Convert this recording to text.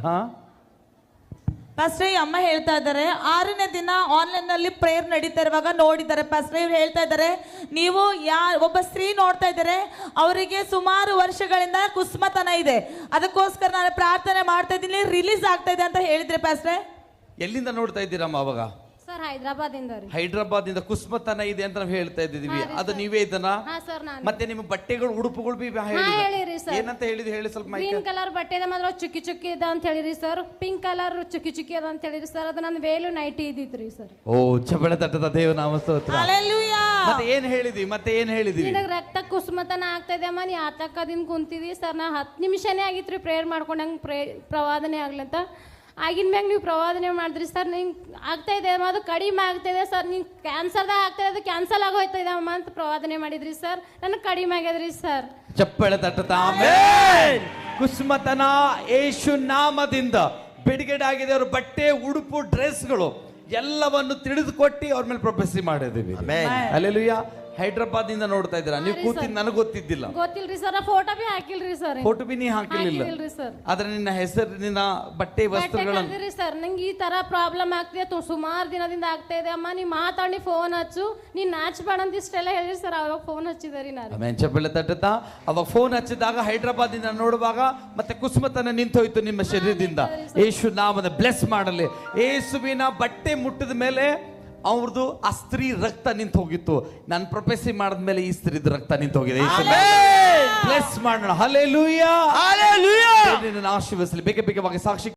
ಹಾ ಪಾಸ್ಟ್ರೆ ಈ ಅಮ್ಮ ಹೇಳ್ತಾ ಇದ್ದಾರೆ 6ನೇ ದಿನ ಆನ್ಲೈನ್ ನಲ್ಲಿ ಪ್ರೇಯರ್ ನಡೀತಾ ಇರುವಾಗ ನೋಡಿದ್ದಾರೆ ಪಾಸ್ಟ್ರೆ. ಇವ್ರು ಹೇಳ್ತಾ ಇದ್ದಾರೆ ನೀವು ಒಬ್ಬ ಸ್ತ್ರೀ ನೋಡ್ತಾ ಇದ್ದಾರೆ, ಅವರಿಗೆ ಸುಮಾರು ವರ್ಷಗಳಿಂದ ಕುಸ್ಮತನ ಇದೆ, ಅದಕ್ಕೋಸ್ಕರ ನಾನು ಪ್ರಾರ್ಥನೆ ಮಾಡ್ತಾ ಇದ್ದೀನಿ, ರಿಲೀಸ್ ಆಗ್ತಾ ಇದೆ ಅಂತ ಹೇಳಿದ್ರೆ ಪಾಸ್ಟ್ರೆ. ಎಲ್ಲಿಂದ ನೋಡ್ತಾ ಇದ್ದೀರಮ್ಮ ಅವಾಗ? ಸರ್ ಹೈದರಾಬಾದ್ ಇಂದ ಕುಸ್ಮತನ ಇದೆ ಅಂತ ನಾವು ಹೇಳ್ತಾ ಇದ್ದೀವಿ. ಅದು ನೀವೇ ಇದನ್ನ ಮತ್ತೆ ನಿಮ್ಮ ಬಟ್ಟೆಗಳು ಉಡುಪುಗಳು ಏನಂತ ಹೇಳಿದ್ರಿ ಹೇಳಿ ಸ್ವಲ್ಪ. ಗ್ರೀನ್ ಕಲರ್ ಬಟ್ಟೆ ಮಾತ್ರ ಚುಕ್ಕಿ ಚುಕ್ಕಿ ಇದೆ ಅಂತ ಹೇಳಿರಿ ಸರ್, ಪಿಂಕ್ ಕಲರ್ ಚುಕ್ಕಿ ಚುಕ್ಕಿ ಅದ ಅಂತ ಹೇಳಿರಿ ಸರ್. ಅದು ನನ್ನ ವೇಲು ನೈಟಿ ಇದ್ದಿತ್ರಿ ಸರ್. ಓ ಚಬಳ ತಟ್ಟದ ದೇವನಾಮ ಸ್ತೋತ್ರ. ಹಲ್ಲೆಲೂಯಾ. ಮತ್ತೆ ಏನ್ ಹೇಳಿದ್ವಿ? ನಿನಗೆ ರಕ್ತ ಕುಸುಮತನ ಆಗ್ತಾ ಇದೆ ಅಮ್ಮ, ನೀ ಆತಕ್ಕದಿಂದ ಕುಂತಿದಿ ಸರ್. ನಾ 10 ನಿಮಿಷನೇ ಆಗಿತ್ರಿ ಪ್ರೇಯರ್ ಮಾಡ್ಕೊಂಡಂಗೆ ಪ್ರವಾದನೆ ಆಗ್ಲಂತ. ಆಗಿನ ಮ್ಯಾಗ ನೀವು ಪ್ರವಾದನೆ ಮಾಡಿದ್ರಿ ಸರ್, ನಿಂಗೆ ಆಗ್ತಾ ಇದೆ ಅಮ್ಮ, ಅದು ಕಡಿಮೆ ಆಗ್ತಾ ಇದೆ ಸರ್, ನಿಂಗೆ ಕ್ಯಾನ್ಸರ್ದಾಗ ಆಗ್ತಾ ಇದೆ, ಅದು ಕ್ಯಾನ್ಸಲ್ ಆಗೋಯ್ತಾ ಇದೆ ಅಮ್ಮ ಅಂತ ಪ್ರವಾದನೆ ಮಾಡಿದ್ರಿ ಸರ್. ನನಗೆ ಕಡಿಮೆ ಆಗ್ಯದ್ರಿ ಸರ್. ಚಪ್ಪಳ ತಟ್ಟದ ಆಮೆನ್. ಕುಸುಮತನ ಯೇಸು ನಾಮದಿಂದ ಬಿಡುಗಡೆ ಆಗಿದೆ. ಅವ್ರ ಬಟ್ಟೆ ಉಡುಪು ಡ್ರೆಸ್ಗಳು ಎಲ್ಲವನ್ನು ತಿಳಿದುಕೊಟ್ಟು ಅವ್ರ ಮೇಲೆ ಪ್ರೊಫೆಸಿ ಮಾಡಿದೀವಿ. ಹಲ್ಲೆಲೂಯಾ. ಹೈದರಾಬಾದ್ ಇಂದ ನೋಡ್ತಾ ಇದ್ದೀರಾ ನೀವು? ಕೂತಿದ್ದು ನನಗೆ ಗೊತ್ತಿದ್ದಿಲ್ಲ. ಗೊತ್ತಿಲ್ರಿ ಸರ್, ಫೋಟೋ ಬಿ ಹಾಕಿಲ್ರಿ ಸರ್. ಫೋಟೋ ಬಿ ನೀ ಹಾಕಿಲ್ಲ ಸರ್. ಆದ್ರೆ ನಿನ್ನ ಹೆಸರು, ನಿನ್ನ ಬಟ್ಟೆ ವಸ್ತ್ರಗಳನ್ನು ಸರ್, ನಂಗೆ ಈ ತರ ಪ್ರಾಬ್ಲಮ್ ಆಗ್ತಿದೆ, ಸುಮಾರು ದಿನದಿಂದ ಆಗ್ತಾ ಇದೆ ಅಮ್ಮ, ನೀ ಮಾತಾಡಿ ಫೋನ್ ಹಚ್ಚು, ನೀನ್ ನಾಚ್ಬೇಡ ಅಂತ ಇಷ್ಟೆಲ್ಲ ಹೇಳಿರಿ ಸರ್. ಅವಾಗ ಫೋನ್ ಹಚ್ಚಿದಾರಿ ನಾನು. ಮೆಂಚಬೆಳೆ ತಟ್ಟತ ಅವಾಗ ಫೋನ್ ಹಚ್ಚಿದಾಗ ಹೈದರಾಬಾದ್ ಇಂದ ನೋಡುವಾಗ ಮತ್ತೆ ಕುಸುಮತನ ನಿಂತೋಯ್ತು ನಿಮ್ಮ ಶರೀರದಿಂದ. ಯೇಸು ನಾಮದ ಬ್ಲೆಸ್ ಮಾಡಲಿ. ಯೇಸುವಿನ ಬಟ್ಟೆ ಮುಟ್ಟಿದ ಮೇಲೆ ಅವ್ರದ್ದು ಆ ಸ್ತ್ರೀ ರಕ್ತ ನಿಂತು ಹೋಗಿತ್ತು. ನಾನು ಪ್ರೊಫೆಸಿ ಮಾಡಿದ್ಮೇಲೆ ಈ ಸ್ತ್ರೀದ ರಕ್ತ ನಿಂತು ಹೋಗಿದೆ. ಬ್ಲೆಸ್ ಮಾಡೋಣ. ಹಲ್ಲೆಲೂಯಾ. ಆಶೀರ್ವದಿಸಲಿ. ಬೇಗ ಬೇಗವಾಗಿ ಸಾಕ್ಷಿ